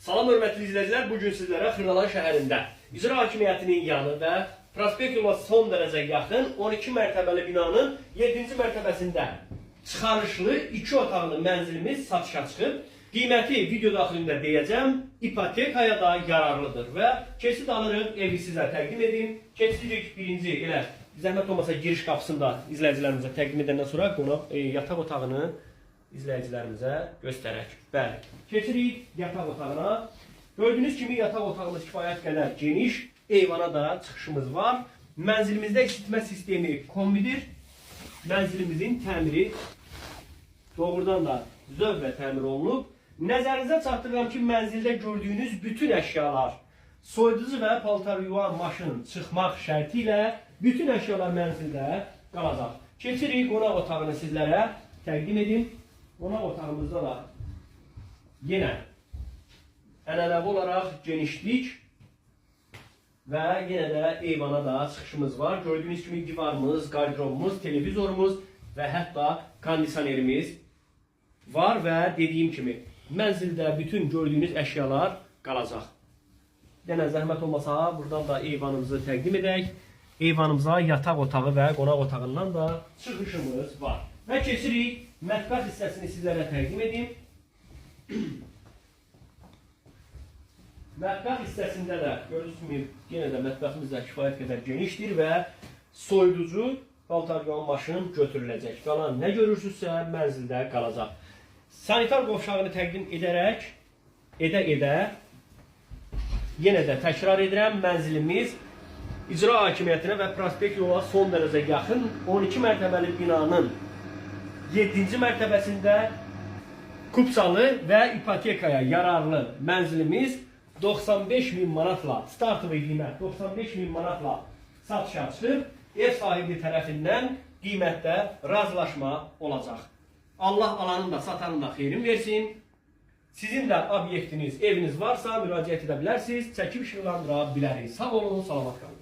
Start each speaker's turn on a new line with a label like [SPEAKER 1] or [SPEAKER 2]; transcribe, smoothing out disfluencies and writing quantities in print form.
[SPEAKER 1] Salam hörmətli izləyicilər, bugün sizlərə Xırdalan şəhərində İcra Hakimiyyətinin yanı və prospekt yola son dərəcə yaxın 12 mərtəbəli binanın 7-ci mərtəbəsində çıxarışlı 2 otaqlı mənzilimiz satışa çıxıb. Qiyməti video daxilində deyəcəm, ipotekaya da yararlıdır və keçid alırıq, evi sizə təqdim edim. Keçirik birinci, elə zəhmət olmasa giriş qapısında izləyicilərimizə təqdim edəndən sonra yataq otağını izləyicilərimizə göstərək. Bəli, keçirik yataq otağına. Gördüyünüz kimi yataq otağımız kifayət qədər geniş, eyvana da çıxışımız var. Mənzilimizdə isitmə sistemi kombidir. Mənzilimizin təmiri doğrudan da zövqlə təmir olunub. Nəzərinizə çatdırıram ki, mənzildə gördüyünüz bütün əşyalar, soyuducu və paltar yuvan maşın çıxmaq şərti ilə bütün əşyalar mənzildə qalacaq. Keçirik qonaq otağını sizlərə təqdim edim. Qonaq otağımızda da yenə ənənəvi olaraq genişlik və yenə də eyvana da çıxışımız var. Gördüyünüz kimi divarımız, qardirobumuz, televizorumuz və hətta kondisionerimiz var və dediyim kimi mənzildə bütün gördüyünüz əşyalar qalacaq. Yenə zəhmət olmasa buradan da eyvanımızı təqdim edək. Eyvanımıza yataq otağı və qonaq otağından da çıxışımız var. Və keçirik mətbəx hissəsini sizlərə təqdim edim. Mətbəx hissəsində də gördüyünüz kimi yenə də mətbəximiz də kifayət qədər genişdir və soyuducu paltar yuvan maşın götürüləcək. Qalan nə görürsünüzsə mənzildə qalacaq. Sanitar qovşağını təqdim edərək, edə yenə də təkrar edirəm, mənzilimiz İcra Hakimiyyətinə və prospekt yola son dərəcə yaxın 12 mərtəbəli binanın 7-ci mərtəbəsində kupsalı və ipotekaya yararlı mənzilimiz 95.000 manatla, startlı qiymət 95.000 manatla satışa çıxıb, ev sahibi tərəfindən qiymətdə razılaşma olacaq. Allah alanın da satanın da xeyrin versin. Sizin də obyektiniz, eviniz varsa müraciət edə bilərsiniz, çəkib işıqlandıra bilərik. Sağ olun, salamat qalın.